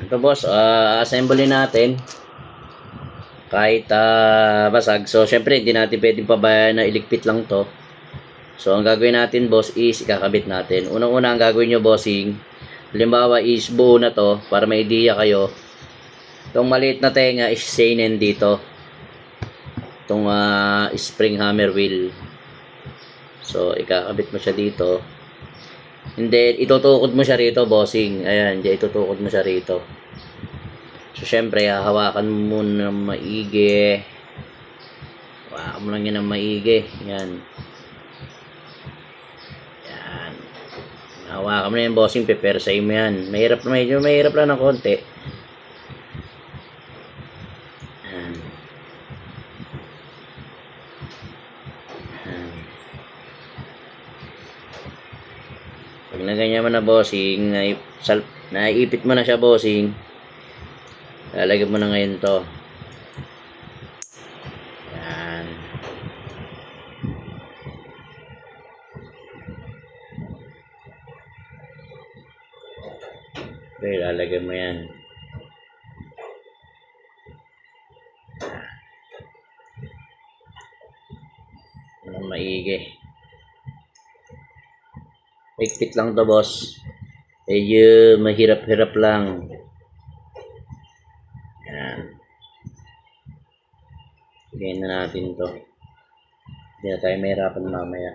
Ito boss, assembly natin kahit basag. So syempre hindi natin pwedeng pabayaan na iligpit lang to. So ang gagawin natin boss is ikakabit natin. Unang-una ang gagawin nyo bossing, halimbawa is buo na to para may idea kayo. Itong maliit na tenga is seinen dito. Itong spring hammer wheel. So ikakabit mo siya dito. And then itutukod mo siya rito bossing. Ayan, itutukod mo siya rito. So, syempre, hawakan mo muna ng maigi. Hawakan mo lang yan ng maigi. Yan. Yan. Hawakan mo na yan, bossing. Pepersay mo yan. Mahirap na, medyo mahirap lang ng konti. Yan. Yan. Pag na ganyan mo na, bossing, naiipit mo na siya, bossing. Lalagyan mo na ngayon to. Yan. Okay, lalagyan mo yan. Ang maigi. Ikpit lang to boss. Medyo mahirap-hirap lang. Yan. Bigyan na natin to. Hindi na tayo mahirapan mamaya.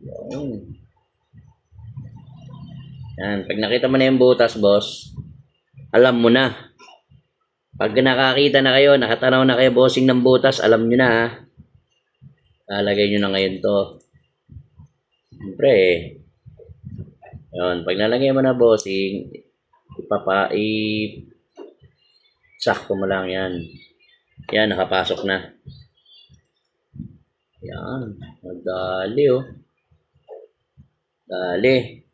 Yan. Yan. Pag nakita mo na yung butas, boss, alam mo na. Pag nakakita na kayo, nakatanaw na kayo, bossing ng butas, alam nyo na ha. Lalagay nyo na ngayon to. Siyempre yun, pag nalagay mo na bossing, sakto mo lang yan. Yan, nakapasok na. Yan, madali oh. Dali.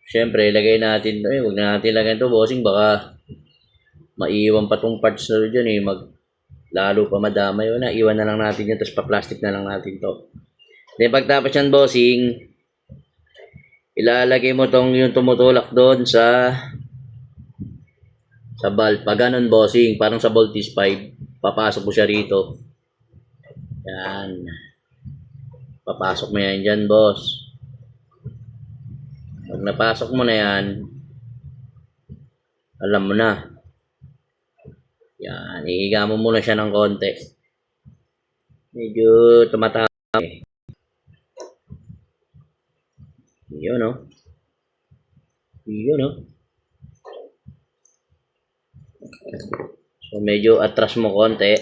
Siyempre, ilagay natin to. Huwag na natin lagyan to bossing, baka maiiwan pa tong parts na dyan eh. Lalo pa madamay. Na, iwan na lang natin yan, tapos pa-plastic na lang natin to. Then pagtapos yan bossing, ilalagay mo tong yung tumutulak doon sa valve. Pag ganun bossing, parang sa voltage 5, papasok mo siya rito. Yan. Papasok mo yan dyan boss. Pag napasok mo na yan, alam mo na. Yan, ihiga mo muna siya ng konti. Medyo tumatama eh. Yun o. Yun o. So medyo atras mo konti.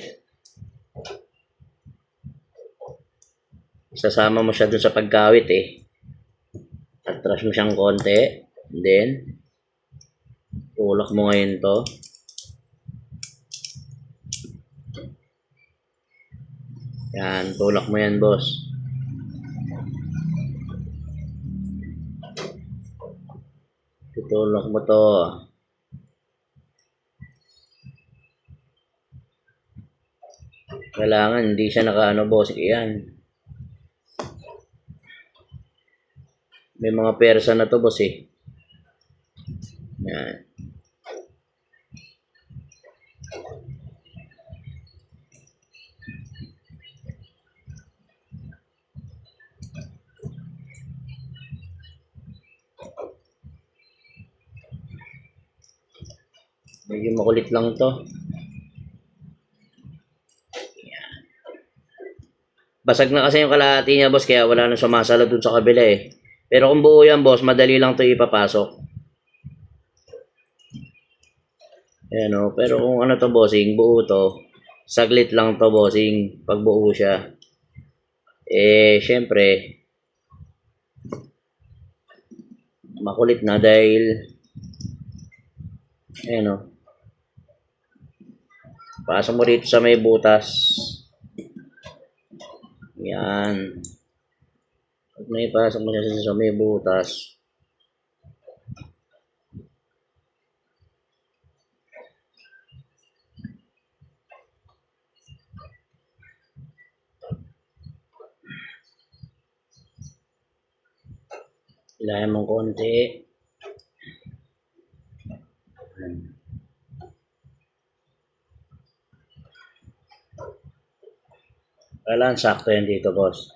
Sasama mo siya dun sa pagkawit eh. Atras mo siyang konti. And then, tulak mo ngayon to. Yan, tulak mo yan boss. Tutulak mo to. Kailangan hindi siya nakaano boss. Yan. May mga persa na to boss eh. Yan. Medyo makulit lang to. Yan. Basag na kasi yung kalahati niya boss, kaya wala nang sumasalo dun sa kabila eh. Pero kung buo yan boss, madali lang to ipapasok. Ayan o. Pero kung ano to bossing, buo to, saglit lang to bossing pag buo siya. Eh syempre makulit na dahil ayan o. Pasok mo dito sa may butas. Yan. Pag may pasok mo siya sa may butas, Ilayan mong konti. Kailangan sakto yan dito, boss.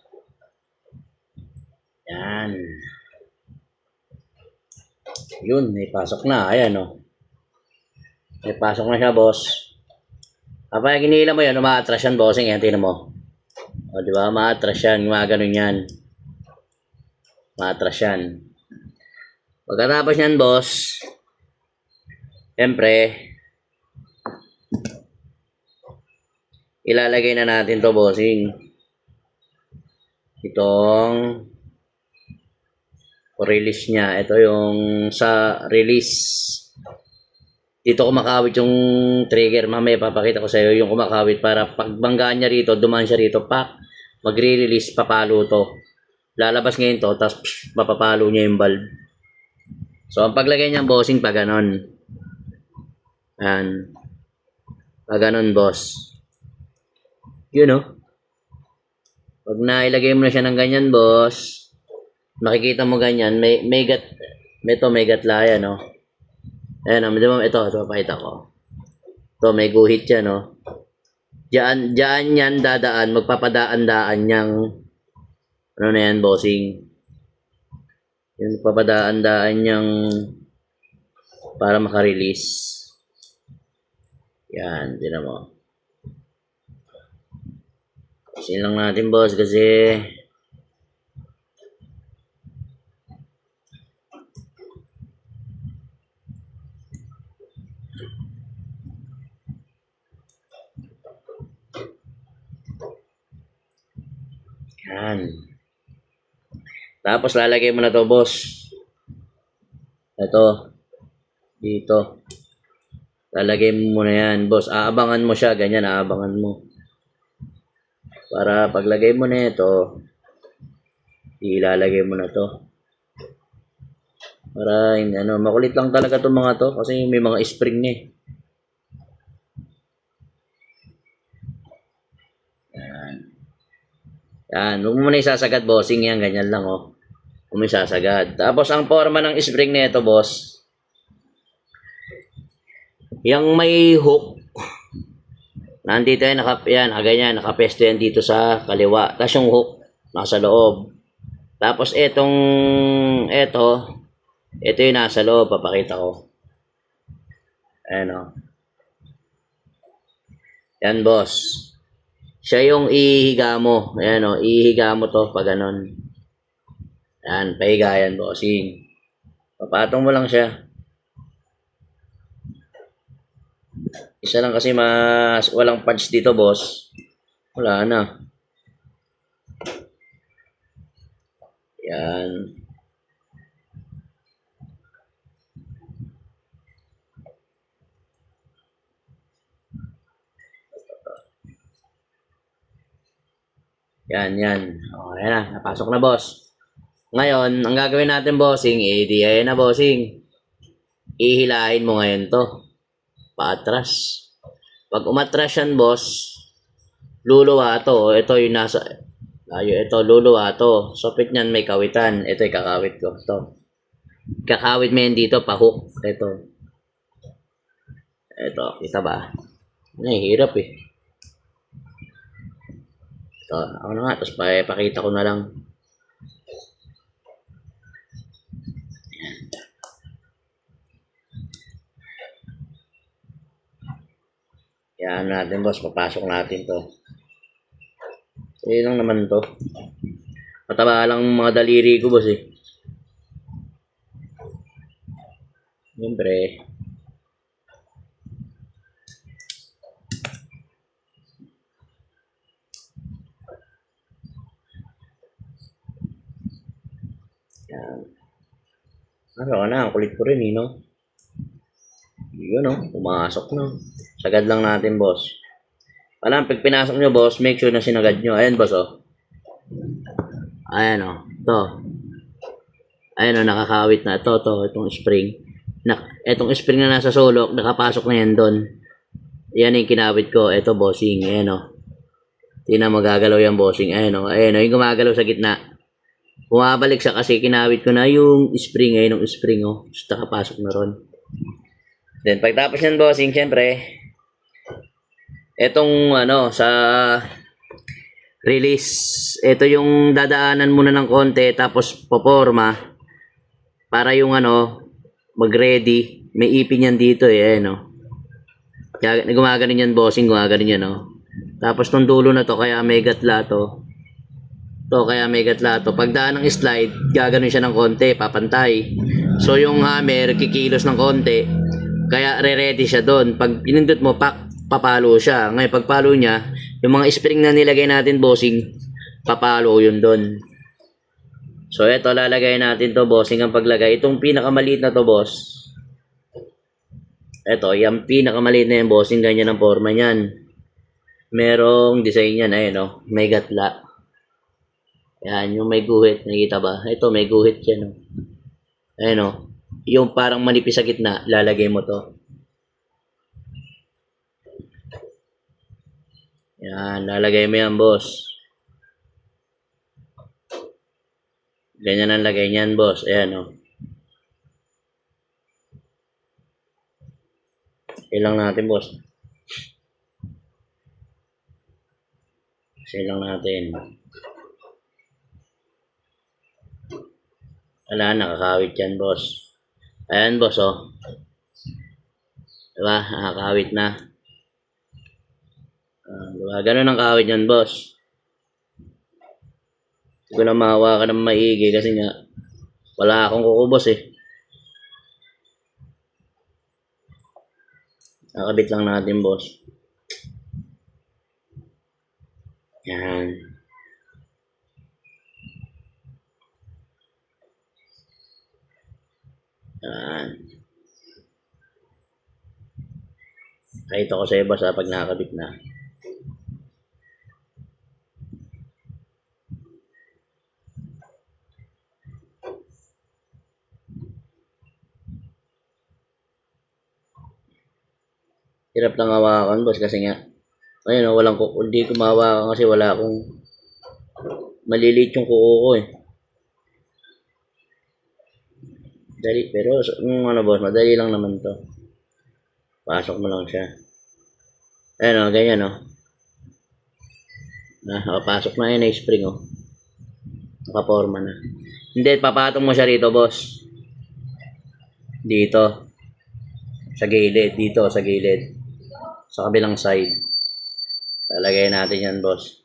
Yan. Yun, may pasok na. Ayan, oh. May pasok na siya, boss. Kapag ginila mo yan, umaatras yan, bossing. Yan, tingnan mo. O, di ba? Umaatras yan. Gumaganon yan. Umaatras yan. Pagkatapos yan, boss, siyempre, ilalagay na natin to, bossing. Itong release niya. Ito yung sa release. Dito kumakawit yung trigger. Mamaya papakita ko sa iyo yung kumakawit para pagbanggaan niya rito, dumaan siya rito, pak, magre-release, papalo to. Lalabas ngayon to, tapos mapapalo niya yung valve. So, ang paglagay niya, bossing, pa ganon. Yan. Pa ganon, boss. Yun, oh. Pag nailagay mo na siya ng ganyan, boss, makikita mo ganyan, may gatla yan, no? Ayan, ito, pakita ko. Ito, may guhit yan, no? Diyan yan dadaan, magpapadaan-daan niyang, ano na yan, bossing? Yung magpapadaan-daan niyang, para makarelease. Yan, tinan mo. Kasi lang natin, boss, kasi yan. Tapos lalagay mo na to, boss. Ito. Dito. Lalagay mo muna yan, boss. Aabangan mo siya, ganyan, aabangan mo. Para paglagay mo na ito, ilalagay mo na to. Para, ano, makulit lang talaga itong mga to, kasi may mga spring na eh. Yan. Yan, huwag mo na isasagad, bossing yan, ganyan lang, oh. Huwag mo isasagad. Tapos, ang forma ng spring na ito, boss, yung may hook, nandito yan, ganyan, nakapesto yan dito sa kaliwa. Tapos yung hook, nasa loob. Tapos ito yung nasa loob, papakita ko. Ayan, o. Yan, boss. Siya yung ihiga mo. Ayan, o, ihiga mo to pag ganon. Yan, pahiga yan, bossing. Papatong mo lang siya. Isa lang kasi walang punch dito, boss. Wala na. Yan. Yan. O, ayan na. Napasok na, boss. Ngayon, ang gagawin natin, bossing, ayan na, bossing. Ihilahin mo ngayon to. Paatras. Pag umatras yan, boss, luluwa to. Ito yung nasa, ito, luluwa to. Sopit niyan may kawitan. Ito yung kakawit ko. Ito. Kakawit mo yan dito, pa-hook. Ito. Kita ba? Nahihirap eh. Ito, ako na nga. Tapos pakita ko na lang. Yan natin, boss. Papasok natin to. So, yun lang naman to. Mataba lang mga daliri ko, boss eh. Siyempre. Yan. Ano na, ang kulit ko rin eh, no? Yun, no? Pumasok na. Sagad lang natin, boss. Alam, pag pinasok nyo, boss, make sure na sinagad nyo. Ayan, boss, oh. Ayan, oh. Ito. Ayan, oh, nakakawit na. Itong spring. Itong spring na nasa sulok, nakapasok na yan doon. Yan yung kinawit ko. Ito, bossing. Ayan, oh. Hindi na magagalaw yan, bossing. Ayan, oh. Ayan, oh. Yung gumagalaw sa gitna. Bumabalik siya kasi kinawit ko na yung spring ngayon, yung spring oh. Tapos nakapasok na ron. Then pagtapos yan bossing, syempre, etong ano, sa release, ito yung dadaanan muna ng konti, tapos poporma, para yung ano, mag-ready. May ipin yan dito eh, no. Kaya gumaganon yan bossing, gumaganon yan no. Tapos tong dulo na to, kaya may gatla to. Kaya may gatla to. Pagdaan ng slide, gaganon siya ng konti, papantay. So yung hammer, kikilos ng konti. Kaya re-ready siya doon. Pag pinindot mo, papalo siya. Ngayon, pagpalo niya, yung mga spring na nilagay natin, bossing, papalo yun doon. So eto, lalagay natin to, bossing, ang paglagay. Itong pinakamaliit na to, boss. Eto, yung pinakamaliit na yung bossing, ganyan ang forma niyan. Merong design yan, ayun o, may gatla. Yan, yung may guhit, nakikita ba? Ito, may guhit yan o. Ayun o, yung parang manipis sa gitna, lalagay mo to. Yan, lalagay mo yan, boss. Ganyan ang lagay niyan, boss. Ayan o. Ilang natin, boss. Ilang natin. Wala, nakakawit yan, boss. Ayan, boss, oh. Diba? Nakakawit na. Diba? Ganun ang kawit yan, boss. Hindi ko na mahawa ka ng maigi kasi nga wala akong kukubos eh. Nakabit lang natin, boss. Yan. Yan. Kahit ako sa iba sa pag nakakabit na. Hirap lang hawakan, boss, kasi nga ayun, hindi ko mahawakan kasi wala akong maliliit yung kuko ko eh. Dali, pero ano, boss, madali lang naman to. Pasok mo lang siya. Ayun o, ganyan o. Pasok na yun na spring o. Nakaporma na. Hindi, papatong mo siya rito, boss. Dito. Sa gilid, dito, sa gilid. Sa kabilang side. Lalagay natin yan, boss.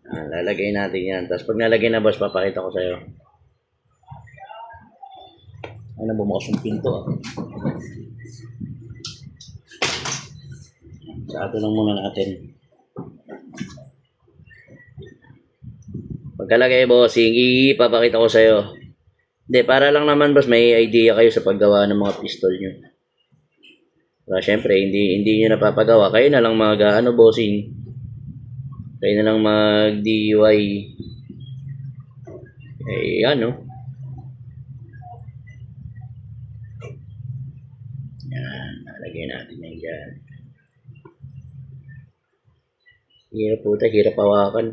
Lalagay natin yan. Tapos pag nalagay na, boss, papakita ko sa'yo. Ano, bumukas yung pinto ah. Sa ato lang muna natin. Pagkalagay, boss, ipapakita ko sa'yo. Hindi, para lang naman, boss, may idea kayo sa paggawa ng mga pistol nyo. Syempre, hindi nyo napapagawa. Kayo na lang bossing. Kayo na lang mag-DIY. Eh, ano. Yan, nalagay natin yan dyan. Hirap po ito, hirap hawakan.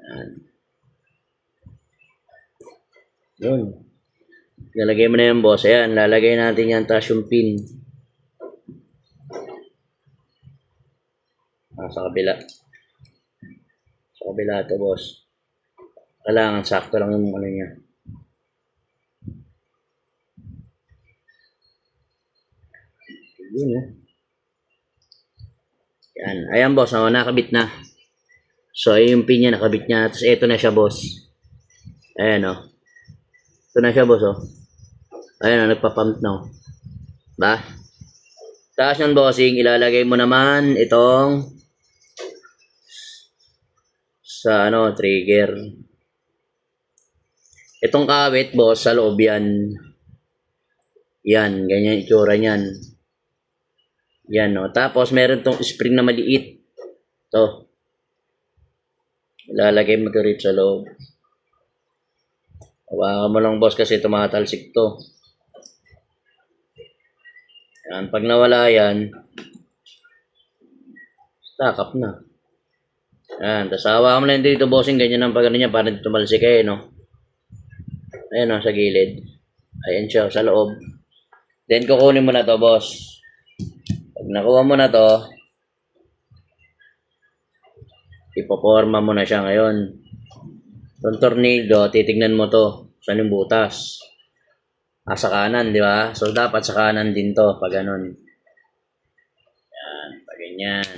Yan. Yun. Lalagay mo na yan, boss. Ayan, lalagay natin yan, tapos yung pin. Sa kabila. Sa kabila ito, boss. Kailangan sakto lang yung ano niya. Yun, eh. Yan. Ayan, boss. Nakabit na. So, ayun yung pin niya, nakabit niya. Tapos, ito na siya, boss. Ayan, oh. Ito na siya, boss, oh. Ayan, nagpa-pump na, oh. Ba? Tapos yung bossing, ilalagay mo naman itong sa trigger. Itong kawit, boss, sa loob yan. Yan, ganyan itsura niyan. Yan, no. Tapos meron tong spring na maliit. To. Ilalagay mo ito rito sa loob. Hawakan mo lang, boss, kasi tumatalsik to. Yan, pag nawala yan, stack up na. Yan, tapos hawa mo lang dito, bossing, ganyan ang pag-ano niya, para dito tumalsik eh, no? Ayan o, sa gilid. Ayan siya, sa loob. Then, kukunin mo na to, boss. Pag nakuha mo na to, ipoporma mo na siya ngayon. Itong tornilyo, titignan mo to. Saan yung butas? Sa kanan, di ba? So, dapat sa kanan din to, pag ganun. Yan, pag ganyan.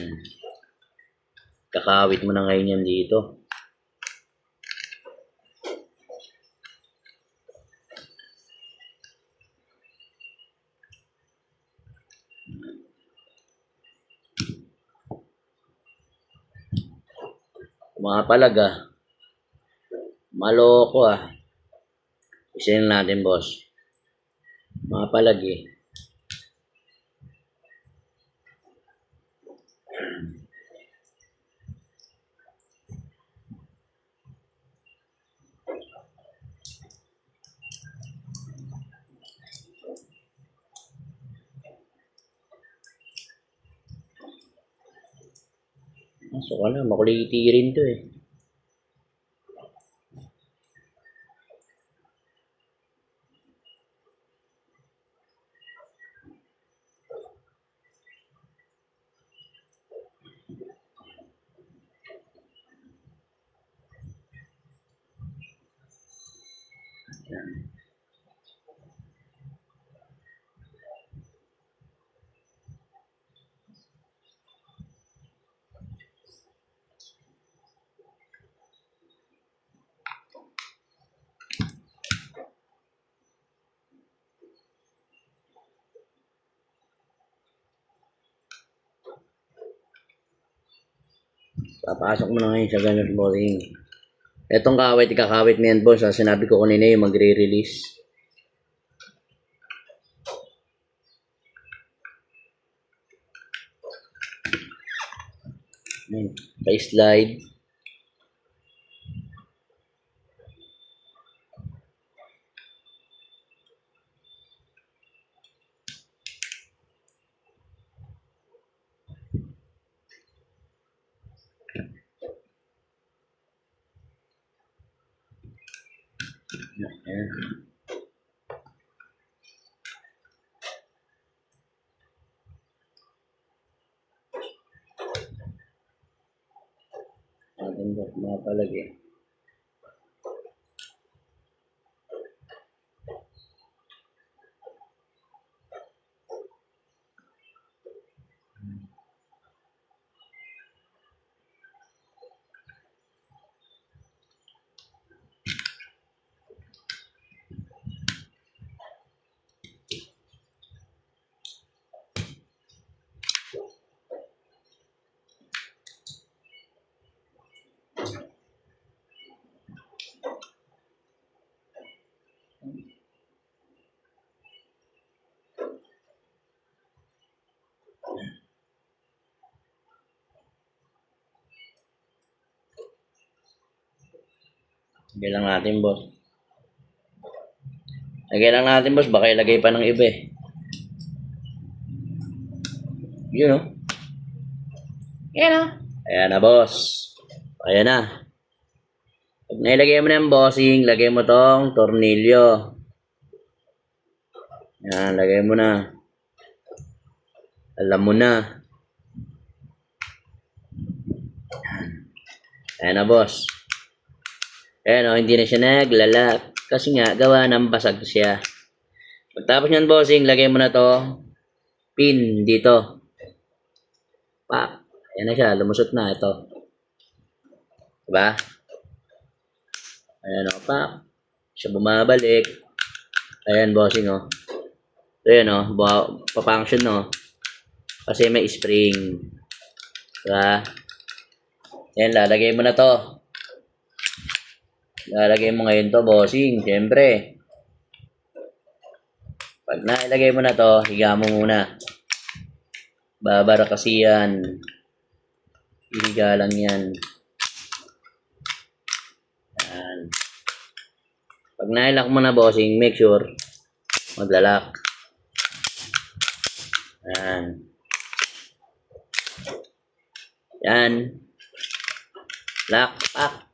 Kakawit mo na ngayon yan dito. Mga palaga. Maloko Isin natin, boss. Mga palagi. So, makuliti rin to eh. Papasok mo na ngayon sa ganun, boring. Etong kawit, ikakawit mo yan, boss. Sinabi ko kanina yung magre-release. Pa-slide. Ayan. Ating mga palagi. Lagay lang natin, boss. Lagay lang natin, boss. Baka ilagay pa ng iba eh. Yun, no? Ayan na. Ayan na, boss. Ayan na. Pag nailagay mo na yung bossing, lagay mo tong tornilyo. Ayan, lagay mo na. Alam mo na. Ayan na, boss. Ayan, hindi na siya naglalak. Kasi nga, gawa ng basag siya. Pagtapos nyan, bossing, lagay mo na to pin dito. Pak. Ayan na siya, lumusot na ito. Diba? Ayan o, pak. Siya bumabalik. Ayan, bossing o. So, ayan o, papunction o. Kasi may spring. Diba? Ayan, lalagay mo na to. Lalagay mo ngayon to, bossing. Siyempre. Pag nailagay mo na to, higa mo muna. Babara kasi yan. Higa lang yan. Yan. Pag nailak mo na, bossing, make sure maglalak. Yan. Yan. Lock, pack.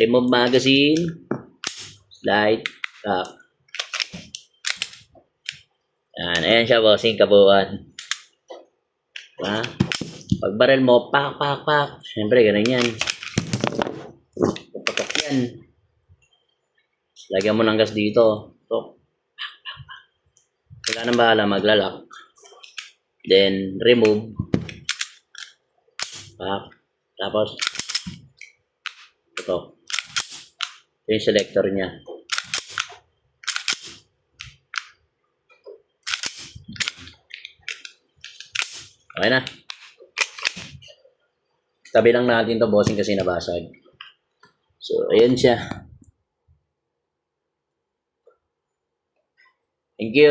Remove magazine. Slide, lock. Yan. Ayan siya, bossing, kabuuan. Ha? Pag barrel mo, pak, pak, pak. Siyempre, ganun yan. Puputok yan. Lagyan mo ng gas dito. So, wala nang bahala, maglalak. Then, remove. Pak. Tapos, ito. Ito yung selector niya. Okay na. Tabi lang natin to, bossing, kasi nabasag. So, ayan siya. Thank you.